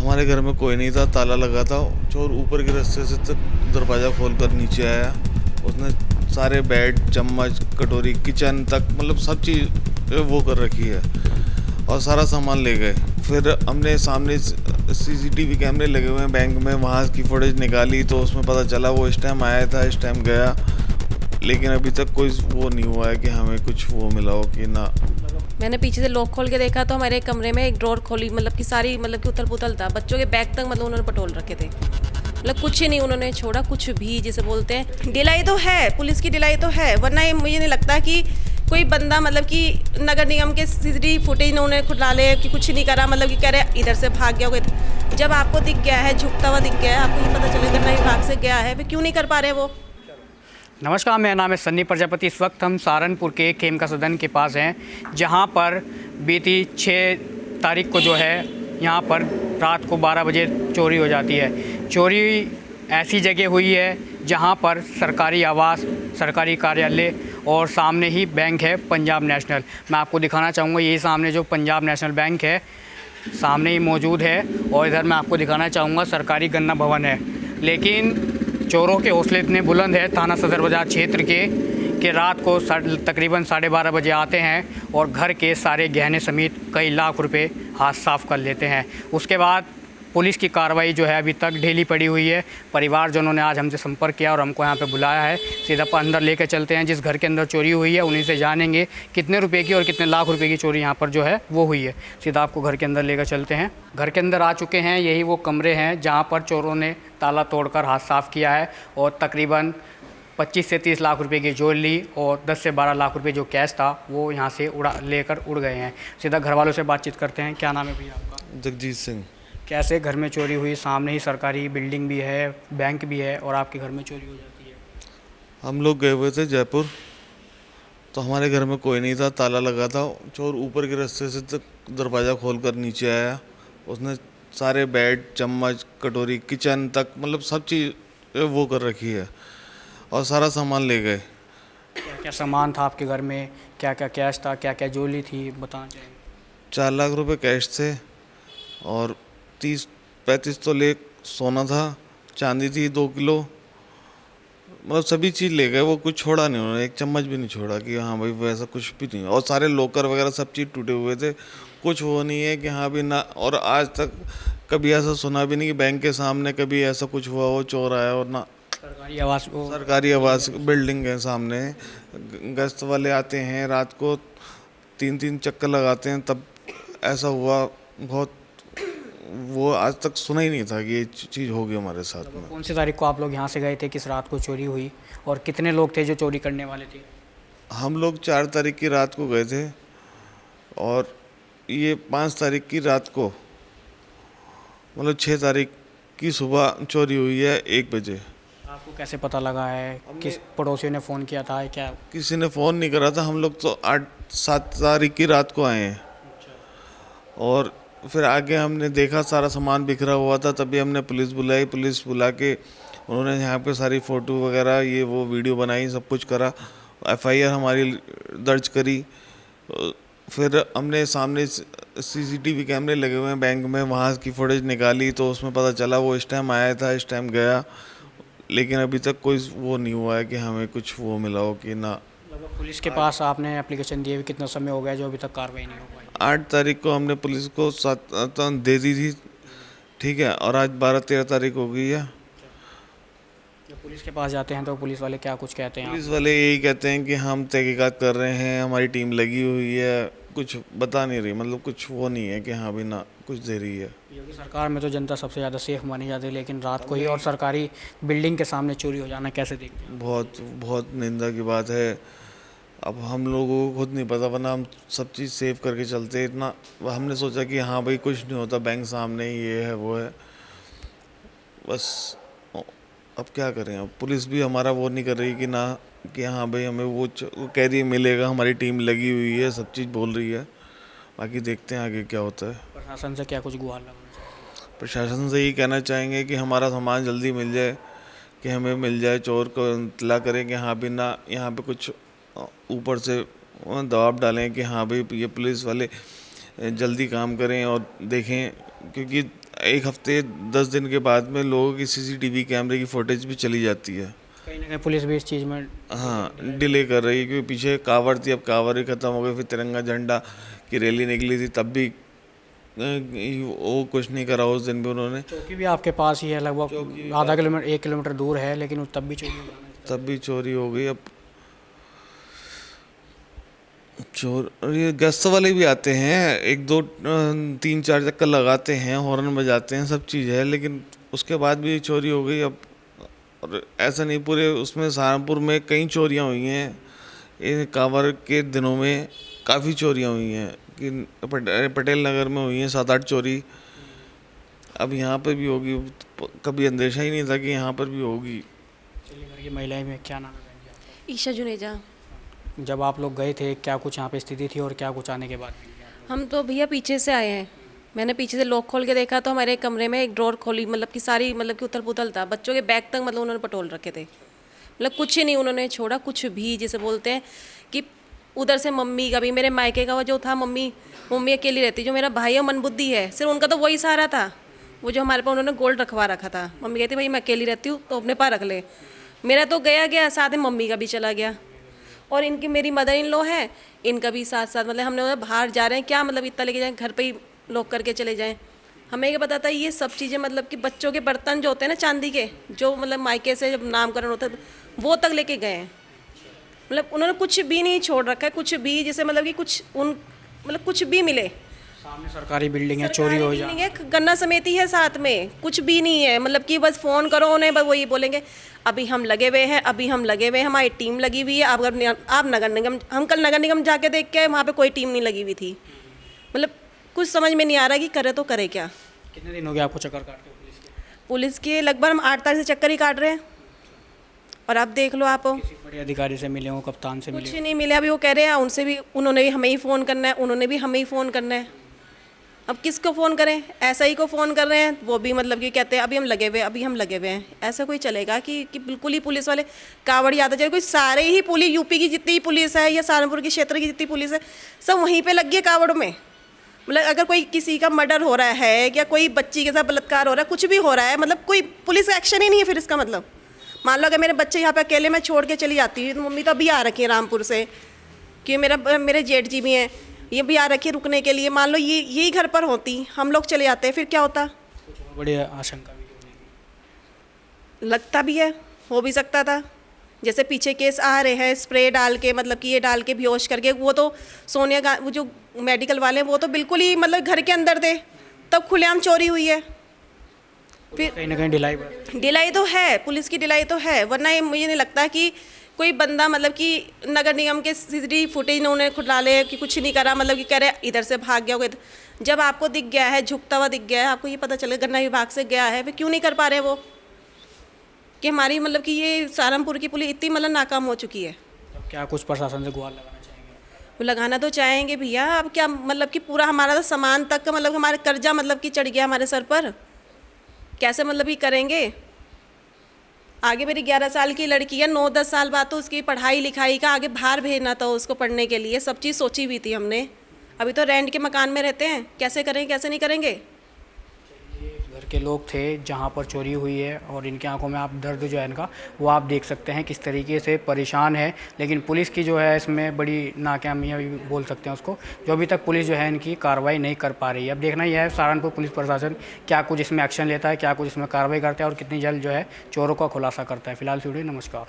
हमारे घर में कोई नहीं था, ताला लगा था। चोर ऊपर के रास्ते से दरवाज़ा खोल कर नीचे आया। उसने सारे बेड, चम्मच, कटोरी, किचन तक मतलब सब चीज़ वो कर रखी है और सारा सामान ले गए। फिर हमने सामने सीसीटीवी कैमरे लगे हुए हैं बैंक में, वहाँ की फुटेज निकाली तो उसमें पता चला वो इस टाइम आया था, इस टाइम गया। लेकिन अभी तक कोई वो नहीं हुआ है कि हमें कुछ वो मिला हो कि ना। मैंने पीछे से लॉक खोल के देखा तो हमारे कमरे में एक ड्रॉर खोली, मतलब कि सारी मतलब कि उथल पुथल था, बच्चों के बैग तक मतलब उन्होंने पटोल रखे थे। मतलब कुछ ही नहीं उन्होंने छोड़ा, कुछ भी जिसे बोलते हैं। ढिलाई तो है, पुलिस की ढिलाई तो है, वरना ये मुझे नहीं लगता कि कोई बंदा मतलब कि नगर निगम के सीसीटीवी फुटेज इन्होंने खुला ले कि कुछ नहीं करा, मतलब कि कह रहे इधर से भाग गया होगा। जब आपको दिख गया है, झुकता हुआ दिख गया है, आपको ये पता चलेगा नहीं भाग से गया है, फिर क्यों नहीं कर पा रहे वो। नमस्कार, मेरा नाम है सन्नी प्रजापति। इस वक्त हम सहारनपुर के खेमका सदन के पास हैं, जहां पर बीती 6 तारीख को जो है यहां पर रात को 12 बजे चोरी हो जाती है। चोरी ऐसी जगह हुई है जहां पर सरकारी आवास, सरकारी कार्यालय और सामने ही बैंक है पंजाब नेशनल। मैं आपको दिखाना चाहूँगा, यही सामने जो पंजाब नेशनल बैंक है सामने ही मौजूद है, और इधर मैं आपको दिखाना चाहूँगा सरकारी गन्ना भवन है। लेकिन चोरों के हौसले इतने बुलंद है थाना सदर बाज़ार क्षेत्र के रात को तकरीबन 12:30 बजे आते हैं और घर के सारे गहने समेत कई लाख रुपए हाथ साफ कर लेते हैं। उसके बाद पुलिस की कार्रवाई जो है अभी तक ढीली पड़ी हुई है। परिवारजनों ने आज हमसे संपर्क किया और हमको यहाँ पे बुलाया है। सीधा अंदर लेकर चलते हैं, जिस घर के अंदर चोरी हुई है उन्हीं से जानेंगे कितने रुपए की और कितने लाख रुपए की चोरी यहाँ पर जो है वो हुई है। सीधा आपको घर के अंदर लेकर चलते हैं। घर के अंदर आ चुके हैं, यही वो कमरे हैं जहाँ पर चोरों ने ताला तोड़कर हाथ साफ़ किया है और तकरीबन 25 से 30 लाख रुपए की ज्वेलरी और 10 से 12 लाख रुपए जो कैश था वो यहाँ से उड़ गए हैं। सीधा घर वालों से बातचीत करते हैं। क्या नाम है भैया आपका? जगजीत सिंह। कैसे घर में चोरी हुई? सामने ही सरकारी बिल्डिंग भी है, बैंक भी है, और आपके घर में चोरी हो जाती है। हम लोग गए हुए थे जयपुर, तो हमारे घर में कोई नहीं था, ताला लगा था। चोर ऊपर के रास्ते से दरवाज़ा खोल कर नीचे आया। उसने सारे बेड, चम्मच, कटोरी, किचन तक मतलब सब चीज़ वो कर रखी है और सारा सामान ले गए। क्या क्या सामान था आपके घर में? क्या क्या कैश था? क्या क्या ज्वेलरी थी? बताना चाहिए। 4 लाख रुपए कैश थे और 30-35 तोले सोना था। चांदी थी 2 किलो। मतलब सभी चीज़ ले गए, वो कुछ छोड़ा नहीं उन्होंने, एक चम्मच भी नहीं छोड़ा कि हाँ भाई वैसा कुछ भी नहीं। और सारे लॉकर वगैरह सब चीज़ टूटे हुए थे। कुछ वो नहीं है कि हाँ भी ना, और आज तक कभी ऐसा सुना भी नहीं कि बैंक के सामने कभी ऐसा कुछ हुआ हो, चोर आया और ना। सरकारी आवास बिल्डिंग है सामने, गश्त वाले आते हैं रात को, 3-3 चक्कर लगाते हैं, तब ऐसा हुआ। बहुत वो आज तक सुना ही नहीं था कि ये चीज़ होगी हमारे साथ में। कौन सी तारीख को आप लोग यहाँ से गए थे? किस रात को चोरी हुई और कितने लोग थे जो चोरी करने वाले थे? हम लोग 4 तारीख की रात को गए थे और ये 5 तारीख की रात को, मतलब 6 तारीख की सुबह चोरी हुई है 1 बजे। आपको कैसे पता लगा है? किस पड़ोसियों ने फ़ोन किया था क्या? किसी ने फ़ोन नहीं करा था, हम लोग तो 8-7 तारीख की रात को आए हैं। और फिर आगे हमने देखा सारा सामान बिखरा हुआ था, तभी हमने पुलिस बुलाई। पुलिस बुला के उन्होंने यहाँ पे सारी फ़ोटो वगैरह ये वो वीडियो बनाई, सब कुछ करा, एफआईआर हमारी दर्ज करी। फिर हमने सामने सीसीटीवी कैमरे लगे हुए हैं बैंक में, वहाँ की फुटेज निकाली तो उसमें पता चला वो इस टाइम आया था, इस टाइम गया। लेकिन अभी तक कोई वो नहीं हुआ है कि हमें कुछ वो मिला हो कि ना। पुलिस के पास आपने एप्लीकेशन दिए हुए कितना समय हो गया जो अभी तक कार्रवाई नहीं हो पाई? 8 तारीख को हमने पुलिस को 7 दे दी थी, ठीक है, और आज 12-13 तारीख हो गई है। जब पुलिस के पास जाते हैं तो पुलिस वाले क्या कुछ कहते हैं? पुलिस वाले यही कहते हैं कि हम तहकीकात कर रहे हैं, हमारी टीम लगी हुई है, कुछ बता नहीं रही, मतलब कुछ वो नहीं है कि हाँ भी ना कुछ दे रही है। योगी सरकार में तो जनता सबसे ज़्यादा सेफ मानी जाती है, लेकिन रात को ही और सरकारी बिल्डिंग के सामने चोरी हो जाना कैसे देखते हैं? बहुत बहुत निंदा की बात है। अब हम लोगों को खुद नहीं पता, वरना हम सब चीज़ सेव करके चलते। इतना हमने सोचा कि हाँ भाई कुछ नहीं होता, बैंक सामने ही ये है वो है, बस। अब क्या करें, अब पुलिस भी हमारा वो नहीं कर रही कि ना, कि हाँ भाई हमें वो कह रही है मिलेगा, हमारी टीम लगी हुई है, सब चीज़ बोल रही है। बाकी देखते हैं आगे क्या होता है। प्रशासन से क्या कुछ गुहार लगाना चाहिए? प्रशासन से यही कहना चाहेंगे कि हमारा सामान जल्दी मिल जाए, कि हमें मिल जाए, चोर को इत्तला करें कि हाँ भी ना यहाँ पे कुछ ऊपर से दबाव डालें कि हाँ भाई ये पुलिस वाले जल्दी काम करें और देखें, क्योंकि एक हफ्ते 10 दिन के बाद में लोगों की सीसीटीवी कैमरे की फुटेज भी चली जाती है। कहीं ना कहीं पुलिस भी इस चीज़ में हाँ, डिले कर रही है क्योंकि पीछे कावड़ थी, अब कावड़ ही ख़त्म हो गई। फिर तिरंगा झंडा की रैली निकली थी, तब भी वो कुछ नहीं करा उस दिन भी उन्होंने। चौकी भी आपके पास ही है, लगभग आधा किलोमीटर 1 किलोमीटर दूर है, लेकिन तब भी चोरी हो रहा है। तब भी चोरी हो गई। अब चोर और ये गश्त वाले भी आते हैं, 1-2-3-4 चक्कर लगाते हैं, हॉर्न बजाते हैं, सब चीज़ है, लेकिन उसके बाद भी चोरी हो गई। अब और ऐसा नहीं, पूरे उसमें सहारनपुर में कई चोरियां हुई हैं। इन कांवड़ के दिनों में काफ़ी चोरियां हुई हैं कि पटेल नगर में हुई हैं 7-8 चोरी। अब यहाँ पर भी होगी, कभी अंदेशा ही नहीं था कि यहाँ पर भी होगी। चलिए घर की महिलाएं में क्या नाम है बहन जी आपका? ईशा जुनेजा। जब आप लोग गए थे, क्या कुछ यहाँ पे स्थिति थी और क्या कुछ आने के बाद मिल गया? हम तो भैया पीछे से आए हैं। मैंने पीछे से लॉक खोल के देखा तो हमारे कमरे में एक ड्रॉर खोली, मतलब कि सारी मतलब कि उथल पुथल था। बच्चों के बैग तक मतलब उन्होंने पटोल रखे थे, मतलब कुछ ही नहीं उन्होंने छोड़ा, कुछ भी। जिसे बोलते हैं कि उधर से मम्मी का भी, मेरे मायके का वो जो था, मम्मी अकेली रहती। जो मेरा भाई है मनबुद्धि है, सिर्फ उनका तो वही सहारा था। वो जो हमारे पास उन्होंने गोल्ड रखवा रखा था। मम्मी कहती भाई मैं अकेली रहती हूँ तो अपने पास रख ले। मेरा तो गया, साथ में मम्मी का भी चला गया। और इनकी मेरी मदर इन लॉ है, इनका भी साथ साथ, मतलब हमने बोला बाहर जा रहे हैं क्या, मतलब इतना लेके जाएं, घर पे ही लॉक करके चले जाएं। हमें क्या पता था ये सब चीज़ें, मतलब कि बच्चों के बर्तन जो होते हैं ना चांदी के, जो मतलब मायके से जब नामकरण होता है वो तक लेके गए हैं। मतलब उन्होंने कुछ भी नहीं छोड़ रखा है, कुछ भी, जैसे मतलब कि मतलब कुछ भी मिले। सामने सरकारी बिल्डिंग है, चोरी हो जाए। है, गन्ना समिति है साथ में, कुछ भी नहीं है। मतलब कि बस फ़ोन करो उन्हें, बस वही बोलेंगे अभी हम लगे हुए हैं, अभी हम लगे हुए हैं, हमारी टीम लगी हुई है। आप नगर निगम, हम कल नगर निगम जाके देख के आए, वहाँ पे कोई टीम नहीं लगी हुई थी। मतलब कुछ समझ में नहीं आ रहा कि करे तो करे क्या। कितने दिन हो गए आपको चक्कर काटते हुए पुलिस के लगभग हम 8 तारीख से चक्कर ही काट रहे हैं। और अब देख लो आप, किसी बड़े अधिकारी से मिले हो, कप्तान से मिले कुछ नहीं मिले। अभी वो कह रहे हैं उनसे भी, उन्होंने भी हमें ही फ़ोन करना है, उन्होंने भी हमें ही फ़ोन करना है। अब किसको फ़ोन करें? ऐसा ही को फ़ोन कर रहे हैं, वो भी मतलब कि कहते हैं अभी हम लगे हुए हैं। ऐसा कोई चलेगा कि बिल्कुल ही पुलिस वाले कावड़ याद चले? कोई सारे ही पुलिस, यूपी की जितनी पुलिस है या सहारनपुर के क्षेत्र की जितनी पुलिस है, सब वहीं पे लग गई कावड़ में। मतलब अगर कोई किसी का मर्डर हो रहा है या कोई बच्ची के साथ बलात्कार हो रहा है, कुछ भी हो रहा है, मतलब कोई पुलिस एक्शन ही नहीं है। फिर इसका मतलब मान लो अगर मेरे बच्चे यहाँ पे अकेले मैं छोड़ के चली जाती हूँ, तो मम्मी तो अभी आ रखी है रामपुर से, कि मेरे जेठ जी भी हैं, ये भी आ रखी है रुकने के लिए। मान लो यही घर पर होती, हम लोग चले जाते, फिर क्या होता? कुछ और बड़ी आशंका भी होने की। लगता भी है, हो भी सकता था। जैसे पीछे केस आ रहे हैं स्प्रे डाल के, मतलब कि ये डाल के बेहोश करके, वो तो सोनिया वो जो मेडिकल वाले हैं वो तो बिल्कुल ही मतलब घर के अंदर थे, तब खुलेआम चोरी हुई है। फिर कहीं ना कहीं ढिलाई तो है, पुलिस की ढिलाई तो है, वरना ये मुझे नहीं लगता कि कोई बंदा, मतलब कि नगर निगम के सीसीटीवी फुटेज इन्होंने खुला ले कि कुछ नहीं करा, मतलब कि कह रहे इधर से भाग गया होगा। जब आपको दिख गया है, झुकता हुआ दिख गया है, आपको ये पता चले गन्ना विभाग से गया है, फिर क्यों नहीं कर पा रहे वो? कि हमारी मतलब कि ये सहारनपुर की पुलिस इतनी मतलब नाकाम हो चुकी है। अब क्या कुछ प्रशासन से गुहार लगाना चाहेंगे? वो लगाना तो चाहेंगे भैया, अब क्या मतलब कि पूरा हमारा तो सामान तक का, मतलब हमारे कर्जा मतलब कि चढ़ गया हमारे सर पर, कैसे मतलब कि करेंगे? आगे मेरी 11 साल की लड़की है, 9-10 साल बाद तो उसकी पढ़ाई लिखाई का आगे बाहर भेजना था उसको पढ़ने के लिए, सब चीज़ सोची हुई थी हमने। अभी तो रेंट के मकान में रहते हैं, कैसे करें कैसे नहीं करेंगे? घर के लोग थे जहाँ पर चोरी हुई है, और इनकी आंखों में आप दर्द जो है इनका वो आप देख सकते हैं किस तरीके से परेशान है। लेकिन पुलिस की जो है इसमें बड़ी नाकामयाबी बोल सकते हैं उसको, जो अभी तक पुलिस जो है इनकी कार्रवाई नहीं कर पा रही है। अब देखना ही है सहारनपुर पुलिस प्रशासन क्या कुछ इसमें एक्शन लेता है, क्या कुछ इसमें कार्रवाई करता है और कितनी जल्द जो है चोरों का खुलासा करता है। फिलहाल वीडियो नमस्कार।